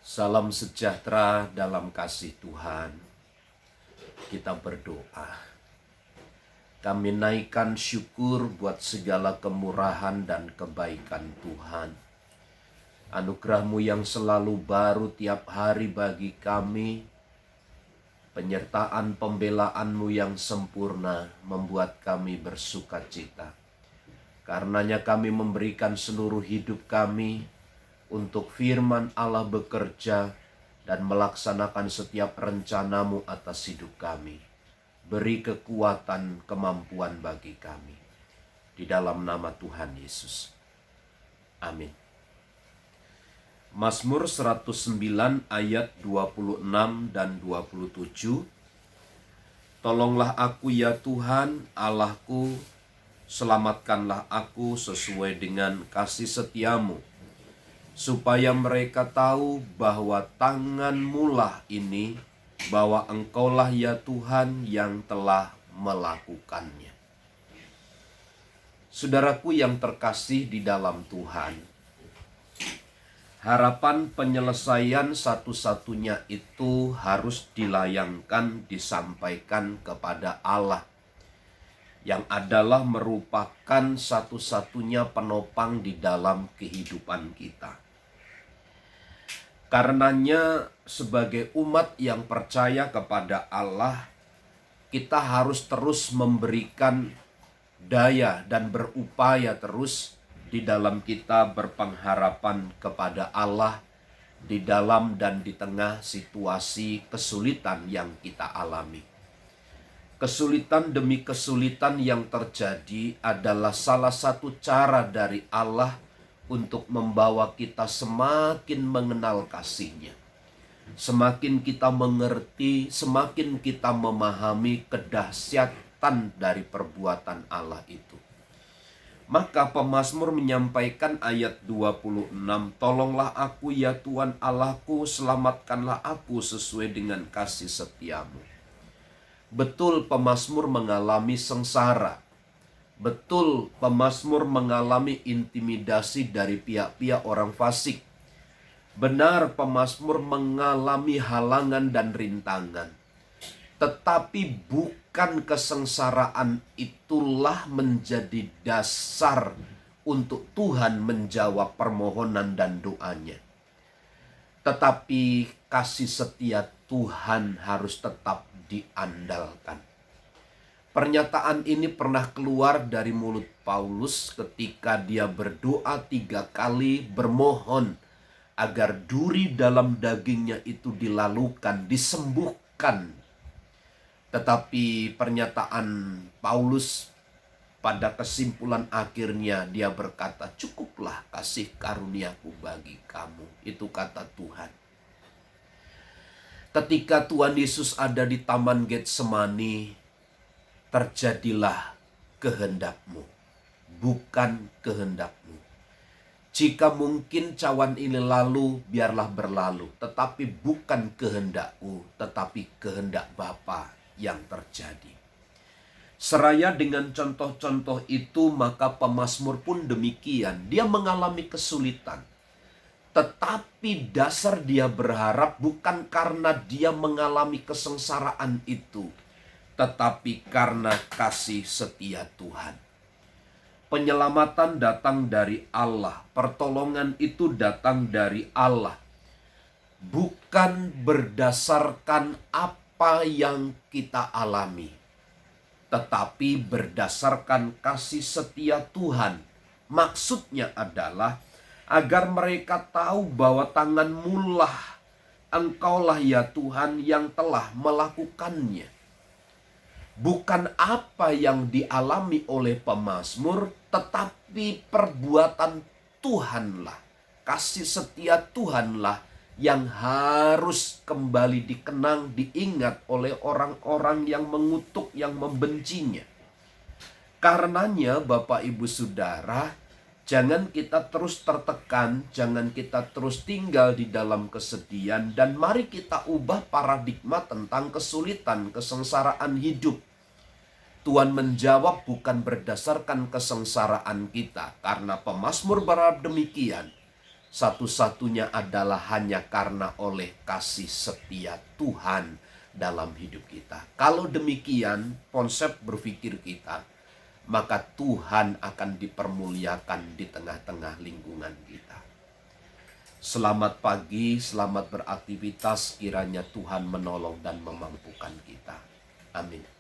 Salam sejahtera dalam kasih Tuhan. Kita berdoa. Kami naikkan syukur buat segala kemurahan dan kebaikan Tuhan. Anugerah-Mu yang selalu baru tiap hari bagi kami. Penyertaan pembelaan-Mu yang sempurna membuat kami bersuka cita. Karenanya kami memberikan seluruh hidup kami untuk firman Allah bekerja dan melaksanakan setiap rencana-Mu atas hidup kami. Beri kekuatan, kemampuan bagi kami. Di dalam nama Tuhan Yesus. Amin. Mazmur 109 ayat 26 dan 27. Tolonglah aku ya Tuhan, Allahku, selamatkanlah aku sesuai dengan kasih setia-Mu, supaya mereka tahu bahwa tangan-Mu lah ini, bahwa Engkaulah ya Tuhan yang telah melakukannya. Saudaraku yang terkasih di dalam Tuhan, harapan penyelesaian satu-satunya itu harus dilayangkan, disampaikan kepada Allah, yang adalah merupakan satu-satunya penopang di dalam kehidupan kita. Karenanya sebagai umat yang percaya kepada Allah, kita harus terus memberikan daya dan berupaya terus di dalam kita berpengharapan kepada Allah di dalam dan di tengah situasi kesulitan yang kita alami. Kesulitan demi kesulitan yang terjadi adalah salah satu cara dari Allah untuk membawa kita semakin mengenal kasih-Nya. Semakin kita mengerti, semakin kita memahami kedahsyatan dari perbuatan Allah itu. Maka pemazmur menyampaikan ayat 26, tolonglah aku ya Tuhan Allahku, selamatkanlah aku sesuai dengan kasih setia-Mu. Betul pemazmur mengalami sengsara. Betul pemazmur mengalami intimidasi dari pihak-pihak orang fasik. Benar pemazmur mengalami halangan dan rintangan. Tetapi bukan kesengsaraan itulah menjadi dasar untuk Tuhan menjawab permohonan dan doanya. Tetapi kasih setia Tuhan harus tetap diandalkan. Pernyataan ini pernah keluar dari mulut Paulus ketika dia berdoa 3 kali bermohon agar duri dalam dagingnya itu dilalukan, disembuhkan. Tetapi pernyataan Paulus pada kesimpulan akhirnya dia berkata, cukuplah kasih karuniaku bagi kamu. Itu kata Tuhan. Ketika Tuhan Yesus ada di Taman Getsemani, terjadilah kehendak-Mu, bukan kehendak-Mu. Jika mungkin cawan ini lalu, biarlah berlalu. Tetapi bukan kehendak-Ku, tetapi kehendak Bapa yang terjadi. Seraya dengan contoh-contoh itu, maka pemazmur pun demikian. Dia mengalami kesulitan. Tetapi dasar dia berharap bukan karena dia mengalami kesengsaraan itu, tetapi karena kasih setia Tuhan. Penyelamatan datang dari Allah, pertolongan itu datang dari Allah, bukan berdasarkan apa yang kita alami, tetapi berdasarkan kasih setia Tuhan. Maksudnya adalah agar mereka tahu bahwa tangan-Mu lah, Engkaulah ya Tuhan yang telah melakukannya. Bukan apa yang dialami oleh pemazmur, tetapi perbuatan Tuhanlah, kasih setia Tuhanlah yang harus kembali dikenang, diingat oleh orang-orang yang mengutuk, yang membencinya. Karenanya Bapak Ibu Saudara, jangan kita terus tertekan, jangan kita terus tinggal di dalam kesedihan, dan mari kita ubah paradigma tentang kesulitan, kesengsaraan hidup. Tuhan menjawab bukan berdasarkan kesengsaraan kita, karena pemazmur berharap demikian. satu-satunya adalah hanya karena oleh kasih setia Tuhan dalam hidup kita. Kalau demikian konsep berpikir kita, maka Tuhan akan dipermuliakan di tengah-tengah lingkungan kita. Selamat pagi, selamat beraktivitas, kiranya Tuhan menolong dan memampukan kita. Amin.